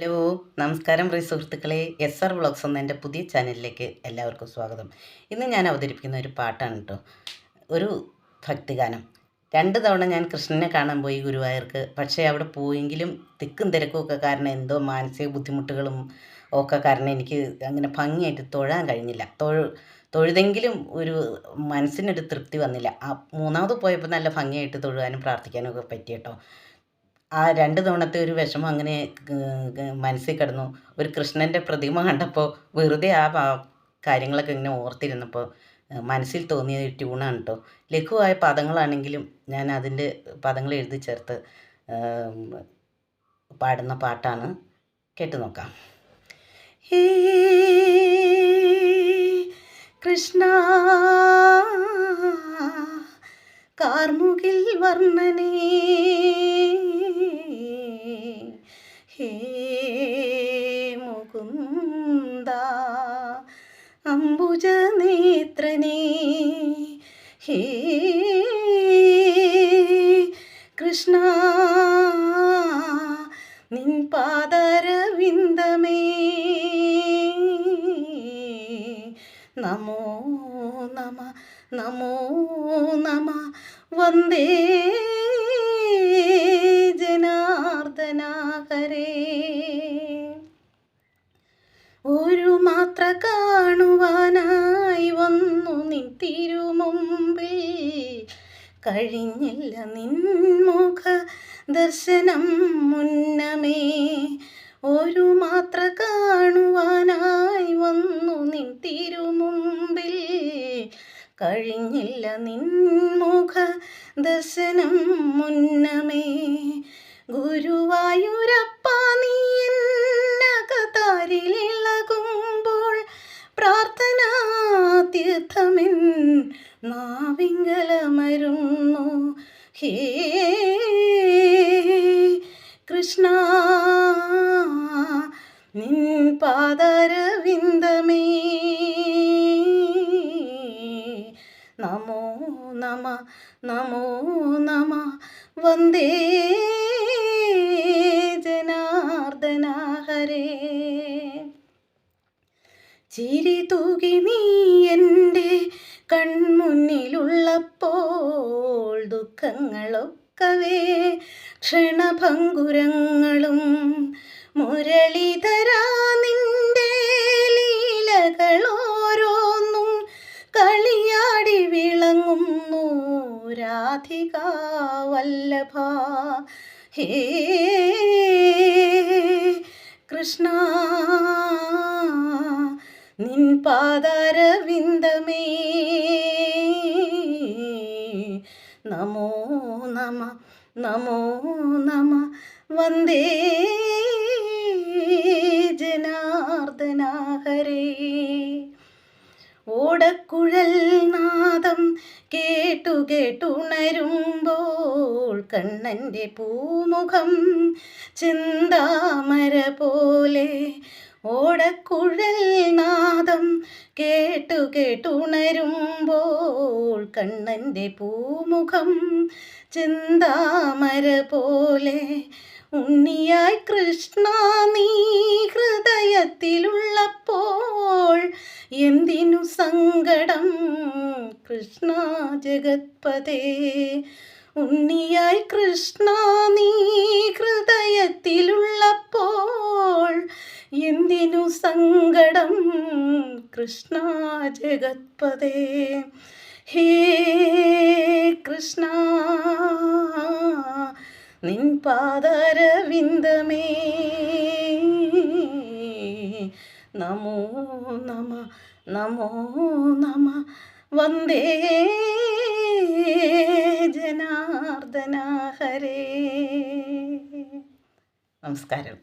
Hello, നമസ്കാരം പ്രിയ സുഹൃത്തുക്കളെ. SR vlogs എന്ന എൻ്റെ പുതിയ ചാനലിലേക്ക് എല്ലാവർക്കും സ്വാഗതം. ഇന്ന് ഞാൻ അവതരിപ്പിക്കുന്ന ഒരു പാട്ടാണ് കേട്ടോ, ഒരു ഭക്തിഗാനം. 2 തവണ ഞാൻ കൃഷ്ണനെ കാണാൻ പോയി ഗുരുവായൂർക്ക്. പക്ഷേ അവിടെ പോയെങ്കിലും തിക്കും തിരക്കും ഒക്കെ കാരണം എന്തോ മാനസിക ബുദ്ധിമുട്ടുകളും ഒക്കെ കാരണം എനിക്ക് അങ്ങനെ ഭംഗിയായിട്ട് തൊഴാൻ കഴിഞ്ഞില്ല. തൊഴുതെങ്കിലും ഒരു മനസ്സിനൊരു തൃപ്തി വന്നില്ല. മൂന്നാമത് പോയപ്പോൾ നല്ല ഭംഗിയായിട്ട് തൊഴുവാനും പ്രാർത്ഥിക്കാനും ഒക്കെ പറ്റി കേട്ടോ. ആ 2 തവണത്തെ ഒരു വിഷമം അങ്ങനെ മനസ്സിൽ കിടന്നു. ഒരു കൃഷ്ണൻ്റെ പ്രതിമ കണ്ടപ്പോൾ വെറുതെ കാര്യങ്ങളൊക്കെ ഇങ്ങനെ ഓർത്തിരുന്നപ്പോൾ മനസ്സിൽ തോന്നിയ ഒരു ട്യൂണാണ് കേട്ടോ. ലഘുവായ പദങ്ങളാണെങ്കിലും ഞാൻ അതിൻ്റെ പദങ്ങൾ എഴുതി ചേർത്ത് പാടുന്ന പാട്ടാണ്. കേട്ടു നോക്കാം. ഹേ കൃഷ്ണ കാർമുകിൽ വർണ്ണനേ, ഹേ മുകുന്ദ അംബുജനേത്രനേ, ഹേ കൃഷ്ണ നിൻ പാദരവിന്ദമേ, നമോ നമ നമോ നമ വന്ദേ ജനാർദ്ദന ഹരേ. ഒരു മാത്ര കാണുവാനായി വന്നു നിൻ തിരുമുമ്പിൽ, കഴിഞ്ഞില്ല നിൻമുഖ ദർശനം മുന്നമേ. ഒരു മാത്ര കാണുവാനായി വന്നു നിൻ തിരുമുമ്പിൽ, കഴിഞ്ഞില്ല നിൻമുഖ ദർശനം മുന്നമേ. ഗുരുവായൂരപ്പ നീ എന്നകതാരിലിളകുമ്പോൾ, പ്രാർത്ഥനാ തീർത്ഥമെൻ നാവിങ്കലമരുന്നു. ഹേ കൃഷ്ണ നിൻ പാദരവിന്ദമേ, നമോ നമ നമോ നമ വന്ദേ ജനാർദ്ദന ഹരേ. ചിരി തൂകി നീ എൻ്റെ കൺമുന്നിലുള്ളപ്പോൾ, ദുഃഖങ്ങളൊക്കവേ ക്ഷണഭംഗുരങ്ങളും, മുരളീധരാ നിൻ്റെ ലീലകളോരോന്നും കളിയാടി വിളങ്ങുന്നു രാധികാ വല്ലഭ. ഹേ കൃഷ്ണ നിൻ പാദരവിന്ദമേ, നമോ നമ നമോ നമ വന്ദേ ജനാർദ്ദന ഹരേ. ഓടക്കുഴൽ നാദം കേട്ടു കേട്ടുണരുമ്പോൾ, കണ്ണൻ്റെ പൂമുഖം ചിന്താമര പോലെ. ഓടക്കുഴൽ നാദം കേട്ടു കേട്ടുണരുമ്പോൾ, കണ്ണൻ്റെ പൂമുഖം ചിന്താമര പോലെ. ഉണ്ണിയായി കൃഷ്ണ നീ ഹൃദയത്തിലുള്ളപ്പോൾ, എന്തിനു സങ്കടം കൃഷ്ണ ജഗത്പതേ. ഉണ്ണിയായി കൃഷ്ണ നീ ഹൃദയത്തിലുള്ളപ്പോൾ, എന്തിനു സങ്കടം കൃഷ്ണ ജഗത്പതേ. ഹേ കൃഷ്ണ നിൻ പാദരവിന്ദമേ, നമോ നമ നമോ നമ വന്ദേ ജനാർദ്ദന ഹരേ. നമസ്കാരം.